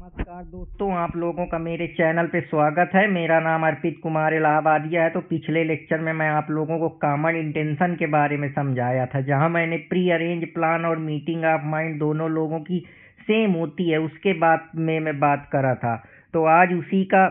नमस्कार दोस्तों, आप लोगों का मेरे चैनल पे स्वागत है। मेरा नाम अर्पित कुमार इलाहाबादिया है। तो पिछले लेक्चर में मैं आप लोगों को कॉमन इंटेंशन के बारे में समझाया था, जहां मैंने प्री अरेंज प्लान और मीटिंग ऑफ माइंड दोनों लोगों की सेम होती है उसके बाद में मैं बात करा था। तो आज उसी का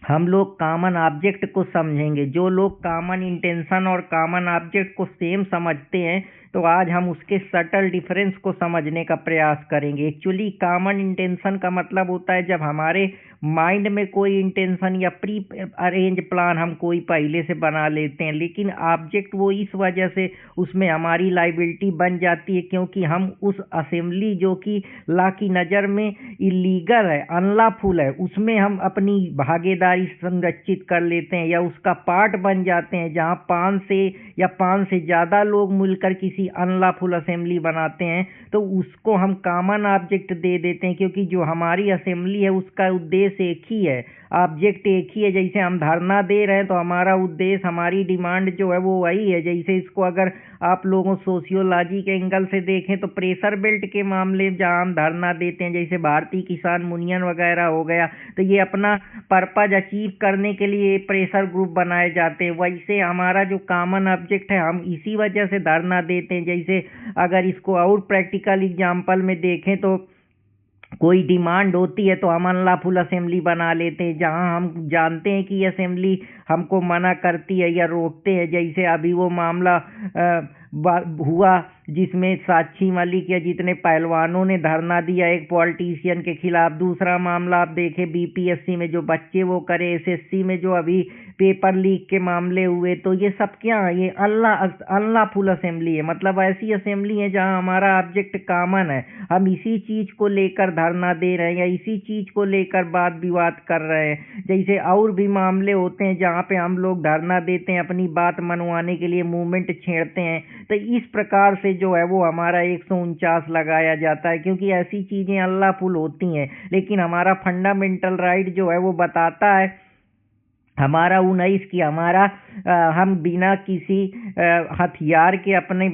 हम लोग कॉमन ऑब्जेक्ट को समझेंगे। जो लोग कॉमन इंटेंशन और कॉमन ऑब्जेक्ट को सेम समझते हैं, तो आज हम उसके सटल डिफरेंस को समझने का प्रयास करेंगे। एक्चुअली कॉमन इंटेंशन का मतलब होता है जब हमारे माइंड में कोई इंटेंशन या प्री अरेंज प्लान हम कोई पहले से बना लेते हैं, लेकिन ऑब्जेक्ट वो इस वजह से उसमें हमारी लाइबिलिटी बन जाती है क्योंकि हम उस असेंबली जो कि लॉ की नज़र में इलीगल है, अनलॉफुल है, उसमें हम अपनी भागीदारी संरक्षित कर लेते हैं या उसका पार्ट बन जाते हैं। जहां 5 से या 5 से ज़्यादा लोग मिलकर किसी अनलॉफुल असेंबली बनाते हैं, तो उसको हम कॉमन ऑब्जेक्ट दे देते हैं, क्योंकि जो हमारी असेंबली है उसका उद्देश्य एक ही है, ऑब्जेक्ट एक ही है। जैसे हम धरना दे रहे हैं तो हमारा उद्देश्य, हमारी डिमांड जो है वो वही है। जैसे इसको अगर आप लोगों सोशियोलॉजी के एंगल से देखें तो प्रेशर बेल्ट के मामले जहां हम धरना देते हैं, जैसे भारतीय किसान यूनियन वगैरह हो गया, तो ये अपना पर्पज अचीव करने के लिए प्रेशर ग्रुप बनाए जाते हैं। वैसे हमारा जो कॉमन ऑब्जेक्ट है हम इसी वजह से धरना देते हैं। जैसे अगर इसको और प्रैक्टिकल एग्जांपल में देखें तो कोई डिमांड होती है तो हम अनलॉफुल असेंबली बना लेते हैं, जहां हम जानते हैं कि ये असेंबली हमको मना करती है या रोकते हैं। जैसे अभी वो मामला हुआ जिसमें साक्षी मलिक या जितने पहलवानों ने धरना दिया एक पॉलिटिशियन के खिलाफ। दूसरा मामला आप देखें बीपीएससी में जो बच्चे वो करे, एसएससी में जो अभी पेपर लीक के मामले हुए, तो ये सब क्या है? ये अनलॉफुल असेंबली है। मतलब ऐसी असेंबली है जहां हमारा ऑब्जेक्ट कॉमन है, हम इसी चीज को लेकर धरना दे रहे हैं या इसी चीज को लेकर वाद विवाद कर रहे हैं। जैसे और भी मामले होते हैं जहां पे हम लोग धरना देते हैं, अपनी बात मनवाने के लिए मूवमेंट छेड़ते हैं। तो इस प्रकार से जो है वो हमारा 149 लगाया जाता है, क्योंकि ऐसी चीजें अनलॉफुल होती हैं। लेकिन हमारा फंडामेंटल राइट जो है वो बताता है हमारा 19 की हमारा हम बिना किसी हथियार के अपने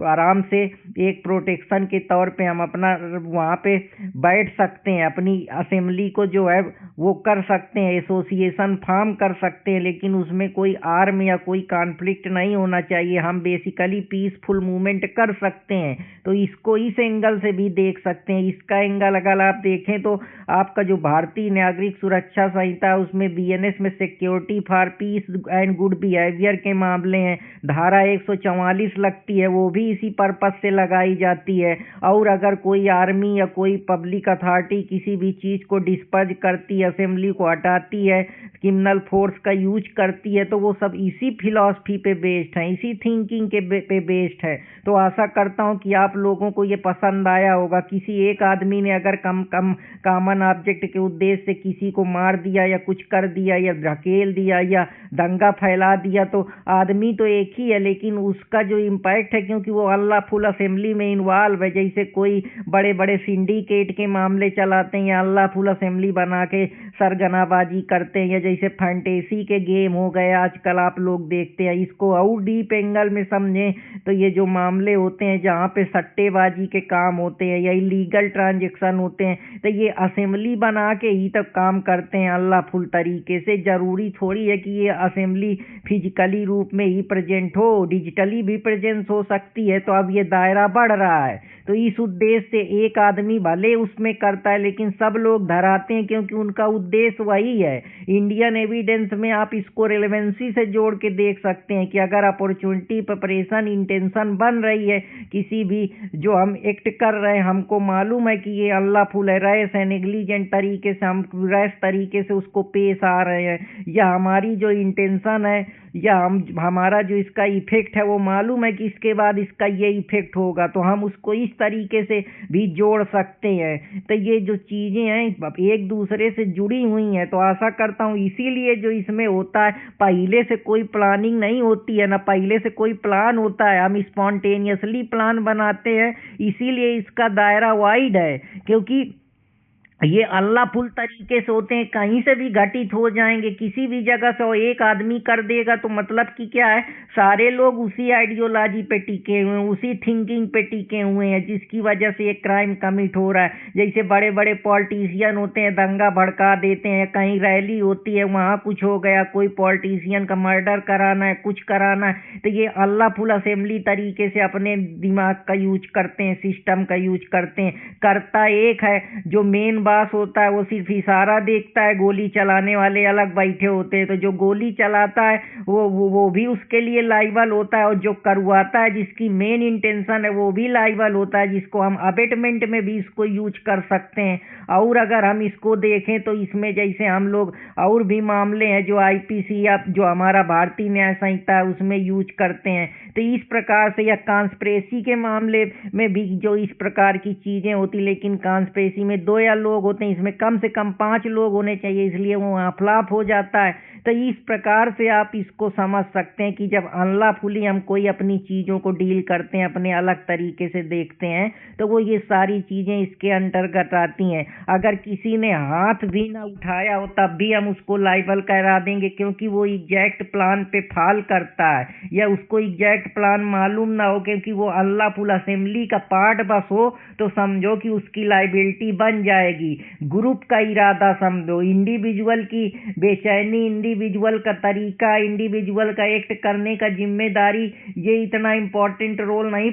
आराम से एक प्रोटेक्शन के तौर पे हम अपना वहाँ पे बैठ सकते हैं, अपनी असेंबली को जो है वो कर सकते हैं, एसोसिएशन फॉर्म कर सकते हैं, लेकिन उसमें कोई आर्म या कोई कॉन्फ्लिक्ट नहीं होना चाहिए। हम बेसिकली पीसफुल मूवमेंट कर सकते हैं। तो इसको इस एंगल से भी देख सकते हैं। इसका एंगल अगर आप देखें तो आपका जो भारतीय नागरिक सुरक्षा संहिता है उसमें बीएनएस में security for piece and good behaviour के मामले हैं, धारा 144 लगती है, वो भी इसी पर्पस से लगाई जाती है। और अगर कोई आर्मी या कोई पब्लिक अथॉरिटी किसी भी चीज को डिस्पर्ज करती है, असेंबली को हटाती है, क्रिमिनल फोर्स का यूज करती है, तो वो सब इसी फिलॉसफी पे बेस्ड है, इसी थिंकिंग के पे बेस्ड है। तो आशा करता हूँ कि आप लोगों को ये पसंद आया होगा। किसी एक आदमी ने अगर कॉमन ऑब्जेक्ट के उद्देश्य से किसी को मार दिया या कुछ कर दिया या धकेल दिया या दंगा फैला दिया, तो आदमी तो एक ही है, लेकिन उसका जो इम्पैक्ट है, क्योंकि वो अनलॉफुल असेंबली में इन्वॉल्व है। जैसे कोई बड़े बड़े सिंडिकेट के मामले चलाते हैं या अनलॉफुल असेंबली बना के सरगनाबाजी करते हैं, या जैसे फैंटेसी के गेम हो गए आजकल आप लोग देखते हैं। इसको और डीप एंगल में समझें तो ये जो मामले होते हैं जहाँ पे सट्टेबाजी के काम होते हैं या इलीगल ट्रांजेक्शन होते हैं, तो ये असेंबली बना के ही तक काम करते हैं अनलॉफुल तरीके से। जरूरी थोड़ी है कि ये असेंबली फिजिकली रूप में ही प्रेजेंट हो, डिजिटली भी प्रेजेंस हो सकती है। तो अब ये दायरा बढ़ रहा है, तो इस उद्देश्य से एक आदमी भले उसमें करता है लेकिन सब लोग धराते हैं, क्योंकि उनका उद्देश्य वही है। इंडियन एविडेंस में आप इसको रेलेवेंसी से जोड़ के देख सकते हैं कि अगर अपॉर्चुनिटी प्रिपरेशन इंटेंशन बन रही है, किसी भी जो हम एक्ट कर रहे हैं, हमको मालूम है कि ये अनलॉफुल है, रैश है, नेग्लिजेंट तरीके से हम रैश तरीके से उसको पेश आ रहे हैं, या हमारी जो इंटेंशन है या हमारा जो इसका इफेक्ट है वो मालूम है कि इसके बाद इसका ये इफेक्ट होगा, तो हम उसको इस तरीके से भी जोड़ सकते हैं। तो ये जो चीजें हैं एक दूसरे से जुड़ी हुई हैं। तो आशा करता हूँ इसीलिए जो इसमें होता है, पहले से कोई प्लानिंग नहीं होती है, ना पहले से कोई प्लान होता है, हम स्पॉन्टेनियसली प्लान बनाते हैं। इसीलिए इसका दायरा वाइड है, क्योंकि ये अल्लाहफुल तरीके से होते हैं, कहीं से भी घटित हो जाएंगे किसी भी जगह से, और एक आदमी कर देगा तो मतलब कि क्या है, सारे लोग उसी आइडियोलॉजी पे टिके हुए हैं, उसी थिंकिंग पे टिके हुए हैं, जिसकी वजह से ये क्राइम कमिट हो रहा है। जैसे बड़े बड़े पॉलिटिशियन होते हैं, दंगा भड़का देते हैं, कहीं रैली होती है वहाँ कुछ हो गया, कोई पॉलिटिशियन का मर्डर कराना है, कुछ कराना है, तो ये अल्लाहफुल असेंबली तरीके से अपने दिमाग का यूज करते हैं, सिस्टम का यूज करते हैं। करता एक है, जो मेन बास होता है वो सिर्फ इशारा देखता है, गोली चलाने वाले अलग बैठे होते हैं, तो जो गोली चलाता है वो भी उसके लिए लाइबल होता है, और जो करवाता है जिसकी मेन इंटेंशन है वो भी लाइबल होता है, जिसको हम अबेटमेंट में भी इसको यूज कर सकते हैं। और अगर हम इसको देखें तो इसमें जैसे हम लोग और भी मामले हैं जो आईपीसी या जो हमारा भारतीय न्याय संहिता है उसमें यूज करते हैं, तो इस प्रकार से, या कॉन्स्पिरेसी के मामले में भी जो इस प्रकार की चीजें होती, लेकिन कॉन्स्पिरेसी में 2 या लोग होते हैं, इसमें कम से कम 5 लोग होने चाहिए, इसलिए वो वहाँ फ्लॉप हो जाता है। तो इस प्रकार से आप इसको समझ सकते हैं कि जब अनलॉफुली हम कोई अपनी चीजों को डील करते हैं, अपने अलग तरीके से देखते हैं, तो वो ये सारी चीजें इसके अंतर्गत आती हैं। अगर किसी ने हाथ भी ना उठाया हो तब भी हम उसको लाइबल करा देंगे, क्योंकि वो एग्जैक्ट प्लान पे फॉल करता है, या उसको एग्जैक्ट प्लान मालूम ना हो, क्योंकि वो अनलॉफुल असेंबली का पार्ट बस हो, तो समझो कि उसकी लाइबिलिटी बन जाएगी। ग्रुप का इरादा समझो, इंडिविजुअल की बेचैनी, इंडिविजुअल का तरीका, इंडिविजुअल का एक्ट करने का जिम्मेदारी, ये इतना इम्पोर्टेंट रोल नहीं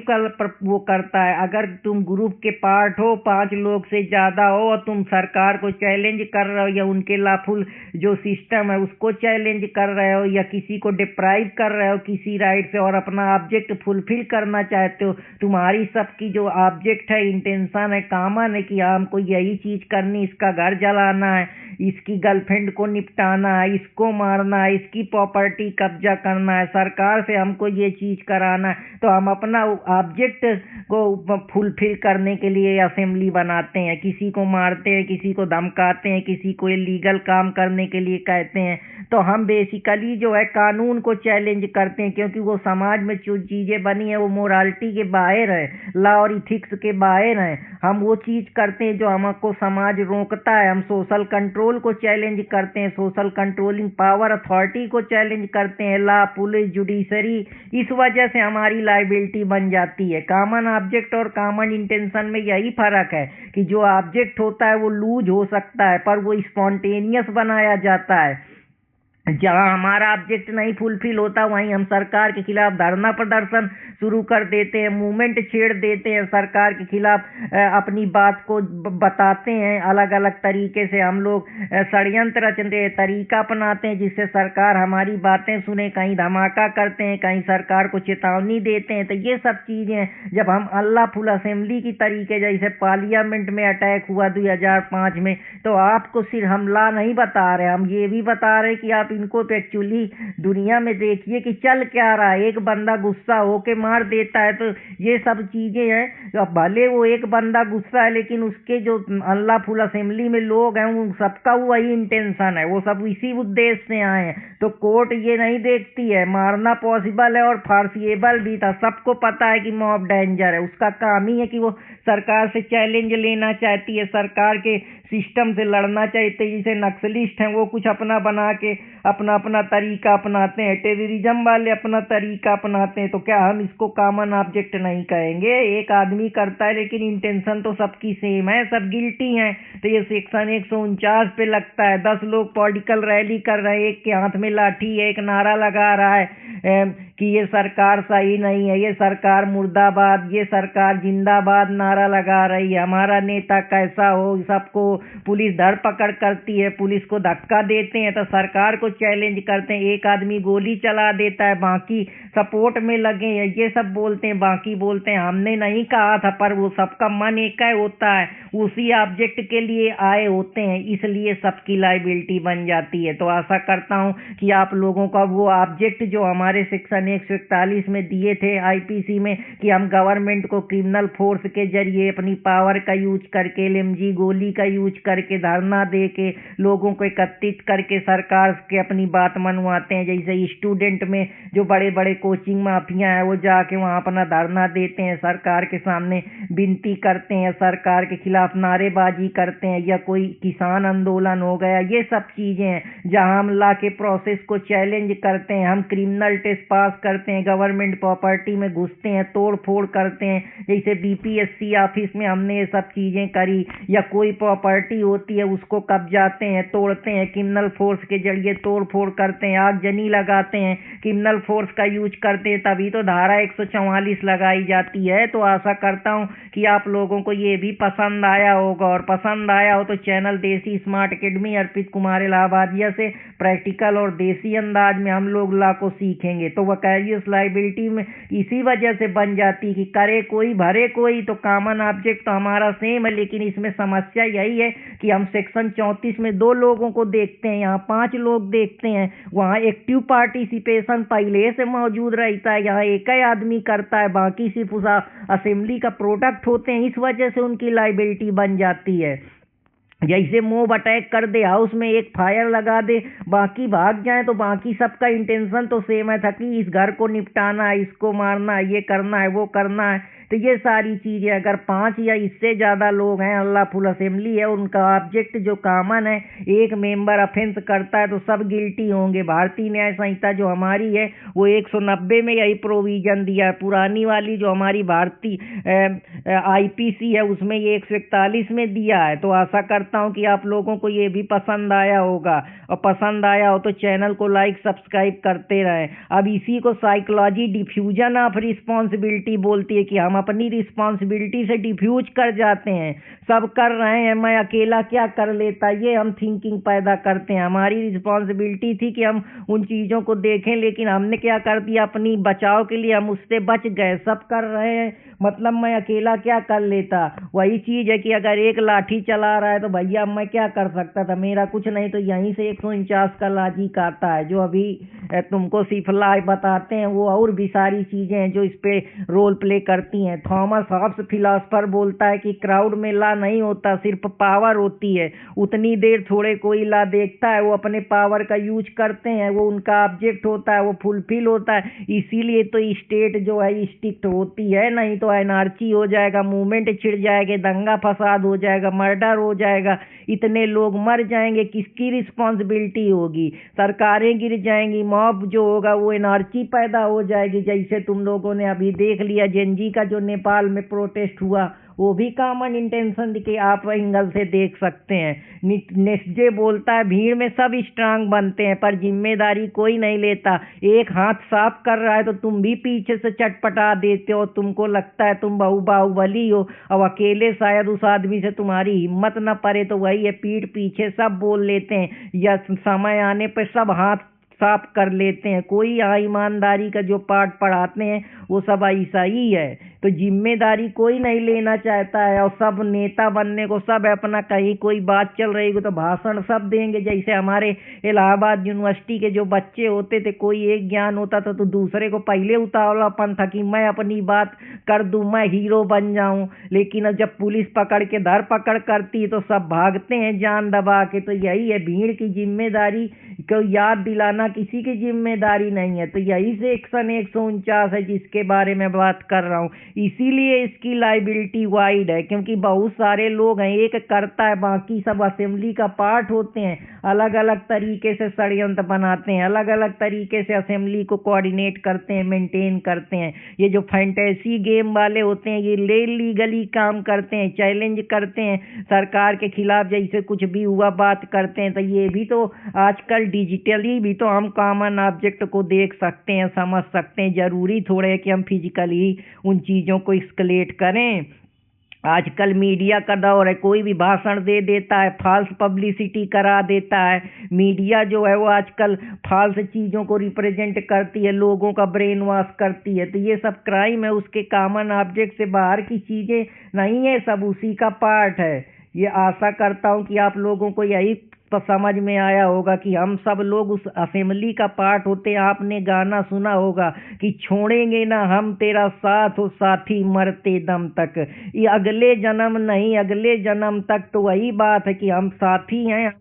वो करता है। अगर तुम ग्रुप के पार्ट हो, 5 लोग से ज्यादा हो, और तुम सरकार को चैलेंज कर रहे हो, या उनके लाफुल जो सिस्टम है उसको चैलेंज कर रहे हो, या किसी को डिप्राइव कर रहे हो किसी राइट से, और अपना ऑब्जेक्ट फुलफिल करना चाहते हो, तुम्हारी सबकी जो ऑब्जेक्ट है, इंटेंशन है, कॉमन है कि हमको यही चीज करनी, इसका घर जलाना है, इसकी गर्लफ्रेंड को निपटाना है, इसको मारना है, इसकी प्रॉपर्टी कब्जा करना है, सरकार से हमको ये चीज कराना है, तो हम अपना ऑब्जेक्ट को फुलफिल करने के लिए असेंबली बनाते हैं, किसी को मारते हैं, किसी को धमकाते हैं, किसी को इलीगल काम करने के लिए कहते हैं। तो हम बेसिकली जो है कानून को चैलेंज करते हैं, क्योंकि वो समाज में जो चीजें बनी है वो मोरालिटी के बाहर है, लॉ और इथिक्स के बाहर है। हम वो चीज करते हैं जो हमको समाज रोकता है। हम सोशल कंट्रोल को चैलेंज करते हैं, सोशल कंट्रोलिंग पावर अथॉरिटी को चैलेंज करते हैं, लॉ, पुलिस, जुडिशरी। इस वजह से हमारी लाइबिलिटी बन जाती है। कॉमन ऑब्जेक्ट और कॉमन इंटेंशन में यही फर्क है कि जो ऑब्जेक्ट होता है वो लूज हो सकता है, पर वो स्पॉन्टेनियस बनाया जाता है। जहां हमारा ऑब्जेक्ट नहीं फुलफिल होता वहीं हम सरकार के खिलाफ धरना प्रदर्शन शुरू कर देते हैं, मूवमेंट छेड़ देते हैं, सरकार के खिलाफ अपनी बात को बताते हैं। अलग अलग तरीके से हम लोग षड्यंत्र रचते हैं, तरीका अपनाते हैं जिससे सरकार हमारी बातें सुने, कहीं धमाका करते हैं, कहीं सरकार को चेतावनी देते हैं। तो ये सब चीजें जब हम अनलॉफुल असेंबली की तरीके, जैसे पार्लियामेंट में अटैक हुआ 2005 में, तो आपको सिर्फ हम लॉ नहीं बता रहे, हम ये भी बता रहे कि आप इनको तो एक्चुअली दुनिया में देखिए कि चल क्या रहा है। एक बंदा गुस्सा होके मार देता है, तो ये सब चीजें हैं। भले वो एक बंदा गुस्सा है, लेकिन उसके जो अनलॉफुल असेंबली में लोग हैं उन सबका वही इंटेंशन है, वो सब इसी उद्देश्य से आए हैं। तो कोर्ट ये नहीं देखती है, मारना पॉसिबल है और फार्सिएबल भी था, सबको पता है कि मॉब डेंजर है। उसका काम ही है कि वो सरकार से चैलेंज लेना चाहती है, सरकार के सिस्टम से लड़ना चाहते हैं। जैसे नक्सलिस्ट हैं वो कुछ अपना बना के अपना अपना तरीका अपनाते हैं, टेररिज्म वाले अपना तरीका अपनाते हैं। तो क्या हम इसको कॉमन ऑब्जेक्ट नहीं कहेंगे? एक आदमी करता है लेकिन इंटेंशन तो सबकी सेम है, सब गिल्टी हैं। तो ये सेक्शन 149 पे लगता है। 10 लोग पॉलिटिकल रैली कर रहे हैं, एक के हाथ में लाठी है, एक नारा लगा रहा है कि ये सरकार सही नहीं है, ये सरकार मुर्दाबाद, ये सरकार जिंदाबाद नारा लगा रही है, हमारा नेता कैसा हो। सबको पुलिस धरपकड़ करती है, पुलिस को धक्का देते हैं, तो सरकार को चैलेंज करते हैं। एक आदमी गोली चला देता है, बाकी सपोर्ट में लगे हैं, ये सब बोलते हैं। बाकी बोलते हैं हमने नहीं कहा था, पर वो सबका मन एक ही होता है, उसी ऑब्जेक्ट के लिए आए होते हैं, इसलिए सबकी लाइबिलिटी बन जाती है। तो आशा करता हूं कि आप लोगों का वो ऑब्जेक्ट जो हमारे सेक्शन 141 में दिए थे आईपीसी में, कि हम गवर्नमेंट को क्रिमिनल फोर्स के जरिए अपनी पावर का यूज करके, एलएमजी गोली का यूज करके, धरना दे के, लोगों को एकत्रित करके सरकार के अपनी बात मनवाते हैं। जैसे स्टूडेंट में जो बड़े बड़े कोचिंग माफिया है वो जाके वहां अपना धरना देते हैं, सरकार के सामने विनती करते हैं, सरकार के खिलाफ खिलाफ नारेबाजी करते हैं, या कोई किसान आंदोलन हो गया, ये सब चीज़ें हैं जहां हम ला के प्रोसेस को चैलेंज करते हैं, हम क्रिमिनल टेस्ट पास करते हैं, गवर्नमेंट प्रॉपर्टी में घुसते हैं, तोड़ फोड़ करते हैं। जैसे बीपीएससी ऑफिस में हमने ये सब चीज़ें करी, या कोई प्रॉपर्टी होती है उसको कब्जाते हैं, तोड़ते हैं, क्रिमिनल फोर्स के जरिए तोड़ फोड़ करते हैं, आगजनी लगाते हैं, क्रिमिनल फोर्स का यूज करते हैं, तभी तो धारा 144 लगाई जाती है। तो आशा करता हूँ कि आप लोगों को ये भी पसंद आया होगा, और पसंद आया हो तो चैनल देसी स्मार्ट एकेडमी अर्पित कुमार इलाहाबादिया से प्रैक्टिकल और देसी अंदाज में हम लोग ला को सीखेंगे। तो वकैरियस लाइबिलिटी में इसी वजह से बन जाती कि करे कोई भरे कोई, तो कॉमन ऑब्जेक्ट तो हमारा सेम है, लेकिन इसमें समस्या यही है कि हम सेक्शन 34 में 2 लोगों को देखते हैं, यहाँ 5 लोग देखते हैं। वहाँ एक्टिव पार्टिसिपेशन पहले से मौजूद रहता है, यहाँ एक ही आदमी करता है, बाकी सिर्फ उस असेंबली का प्रोडक्ट होते हैं, इस वजह से उनकी लाइबिलिटी बन जाती है। जैसे मोब अटैक कर दे, हाउस में एक फायर लगा दे, बाकी भाग जाए, तो बाकी सबका इंटेंशन तो सेम है था कि इस घर को निपटाना है, इसको मारना है, ये करना है, वो करना है। तो ये सारी चीज़ें अगर 5 या इससे ज़्यादा लोग हैं, अल्लाह फुल असेंबली है, उनका ऑब्जेक्ट जो कॉमन है, एक मेंबर ऑफेंस करता है तो सब गिल्टी होंगे। भारतीय न्याय संहिता जो हमारी है वो 190 में यही प्रोविज़न दिया है। पुरानी वाली जो हमारी भारतीय आईपीसी है उसमें ये 141 में दिया है। तो आशा करता हूँ कि आप लोगों को ये भी पसंद आया होगा, और पसंद आया हो तो चैनल को लाइक सब्सक्राइब करते रहें। अब इसी को साइकोलॉजी डिफ्यूजन ऑफ रिस्पॉन्सिबिलिटी बोलती है कि हम अपनी रिस्पॉन्सिबिलिटी से डिफ्यूज कर जाते हैं, सब कर रहे हैं, मैं अकेला क्या कर लेता, ये हम थिंकिंग पैदा करते हैं। हमारी रिस्पॉन्सिबिलिटी थी कि हम उन चीज़ों को देखें, लेकिन हमने क्या कर दिया, अपनी बचाव के लिए हम उससे बच गए, सब कर रहे हैं, मतलब मैं अकेला क्या कर लेता। वही चीज़ है कि अगर एक लाठी चला रहा है तो भैया मैं क्या कर सकता था, मेरा कुछ नहीं। तो यहीं से 149 का लॉजिक आता है, जो अभी तुमको सिफलाई बताते हैं, वो और भी सारी चीज़ें हैं जो इस पे रोल प्ले करती हैं। थॉमस हॉब्स फिलासफर बोलता है कि क्राउड में ला नहीं होता, सिर्फ पावर होती है। उतनी देर थोड़े कोई ला देखता है, वो अपने पावर का यूज करते हैं, वो उनका ऑब्जेक्ट होता है, वो फुलफिल होता है। इसीलिए तो स्टेट जो है स्ट्रिक्ट होती है, नहीं तो एनार्की हो जाएगा, मूवमेंट छिड़ जाएगा, दंगा फसाद हो जाएगा, मर्डर हो जाएगा, इतने लोग मर जाएंगे, किसकी रिस्पॉन्सिबिलिटी होगी? सरकारें गिर जाएंगी, मॉब जो होगा वो एनार्की पैदा हो जाएगी। जैसे तुम लोगों ने अभी देख लिया जेनजी का जो नेपाल में प्रोटेस्ट हुआ, वो भी कॉमन इंटेंशन के आप एंगल से देख सकते हैं। नेस्जे बोलता है भीड़ में सब स्ट्रांग बनते हैं, पर जिम्मेदारी कोई नहीं लेता। एक हाथ साफ कर रहा है तो तुम भी पीछे से चटपटा देते हो, तुमको लगता है तुम बाहुबली हो, अब अकेले शायद उस आदमी से तुम्हारी हिम्मत न पड़े। तो वही है, पीठ पीछे सब बोल लेते हैं, या समय आने पर सब हाथ साफ कर लेते हैं। कोई यहाँ ईमानदारी का जो पाठ पढ़ाते हैं वो सब ऐसा ही है। तो जिम्मेदारी कोई नहीं लेना चाहता है, और सब नेता बनने को सब अपना, कहीं कोई बात चल रही हो तो भाषण सब देंगे। जैसे हमारे इलाहाबाद यूनिवर्सिटी के जो बच्चे होते थे, कोई एक ज्ञान होता था तो दूसरे को पहले उतावलापन था कि मैं अपनी बात कर दूं, मैं हीरो बन जाऊं। लेकिन अब जब पुलिस पकड़ के धरपकड़ करती है तो सब भागते हैं जान दबा के। तो यही है, भीड़ की जिम्मेदारी को याद दिलाना किसी की जिम्मेदारी नहीं है। तो यही से सेक्शन 149 है जिसके बारे में बात कर रहा हूँ। इसीलिए इसकी लाइबिलिटी वाइड है, क्योंकि बहुत सारे लोग हैं, एक करता है, बाकी सब असेंबली का पार्ट होते हैं, अलग अलग तरीके से षड्यंत्र बनाते हैं, अलग अलग तरीके से असेंबली को कोऑर्डिनेट करते हैं, मेंटेन करते हैं। ये जो फैंटेसी गेम वाले होते हैं, ये लीगली काम करते हैं, चैलेंज करते हैं सरकार के खिलाफ, जैसे कुछ भी हुआ बात करते हैं। तो ये भी तो आजकल डिजिटली भी तो हम कॉमन ऑब्जेक्ट को देख सकते हैं, समझ सकते हैं। जरूरी थोड़े है कि हम फिजिकली उन चीज़ों को एस्केलेट करें। आजकल मीडिया का दौर है, कोई भी भाषण दे देता है, फॉल्स पब्लिसिटी करा देता है। मीडिया जो है वो आजकल फॉल्स चीज़ों को रिप्रेजेंट करती है, लोगों का ब्रेन वॉश करती है। तो ये सब क्राइम है, उसके कॉमन ऑब्जेक्ट से बाहर की चीज़ें नहीं है, सब उसी का पार्ट है। ये आशा करता हूँ कि आप लोगों को यही तो समझ में आया होगा कि हम सब लोग उस असेंबली का पार्ट होते हैं। आपने गाना सुना होगा कि छोड़ेंगे ना हम तेरा साथ हो साथी मरते दम तक। ये अगले जन्म नहीं, अगले जन्म तक। तो वही बात है कि हम साथी हैं,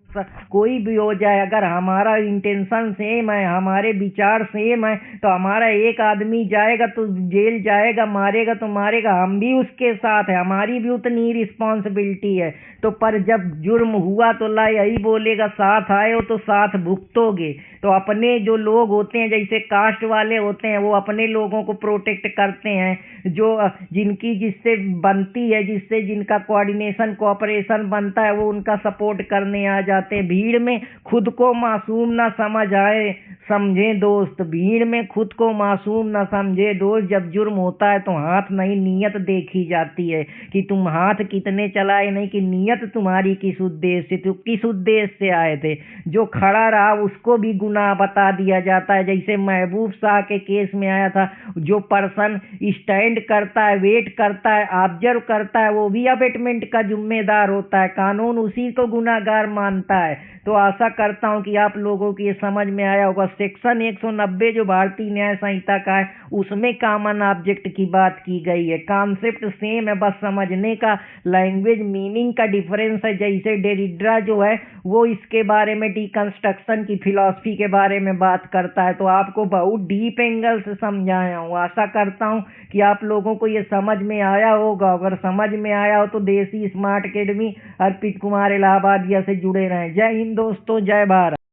कोई भी हो जाए, अगर हमारा इंटेंशन सेम है, हमारे विचार सेम है, तो हमारा एक आदमी जाएगा तो जेल जाएगा, मारेगा तो मारेगा, हम भी उसके साथ है, हमारी भी उतनी ही रिस्पॉन्सिबिलिटी है। तो पर जब जुर्म हुआ तो ला यही बोलेगा, साथ आए हो तो साथ भुगतोगे। तो अपने जो लोग होते हैं, जैसे कास्ट वाले होते हैं, वो अपने लोगों को प्रोटेक्ट करते हैं, जो जिनकी जिससे बनती है, जिससे जिनका कोऑर्डिनेशन कोऑपरेशन बनता है, वो उनका सपोर्ट करने आ जाते हैं। भीड़ में खुद को मासूम ना समझ आए, समझे दोस्त, भीड़ में खुद को मासूम ना समझे दोस्त। जब जुर्म होता है तो हाथ नहीं नीयत देखी जाती है, कि तुम हाथ कितने चलाए, नहीं कि नीयत तुम्हारी किस उद्देश्य से, तुम किस उद्देश्य से आए थे। जो खड़ा रहा उसको भी गुनाह बता दिया जाता है। जैसे महबूब शाह के केस में आया था, जो पर्सन स्टैंड करता है, वेट करता है, ऑब्जर्व करता है, वो भी अबेटमेंट का जिम्मेदार होता है, कानून उसी को गुनाहगार मानता है। तो आशा करता हूं कि आप लोगों की ये समझ में आया होगा। सेक्शन 190 जो भारतीय न्याय संहिता का है, उसमें कॉमन ऑब्जेक्ट की बात की गई है। कॉन्सेप्ट सेम है, बस समझने का लैंग्वेज मीनिंग का डिफरेंस है। जैसे डेरिड्रा जो है वो इसके बारे में डिकंस्ट्रक्शन की फिलॉसफी के बारे में बात करता है, तो आपको बहुत डीप एंगल से समझाया हूँ। आशा करता हूँ कि आप लोगों को ये समझ में आया होगा। अगर समझ में आया हो तो देसी स्मार्ट अकेडमी अर्पित कुमार इलाहाबादिया से जुड़े रहें। जय हिंद दोस्तों, जय भारत।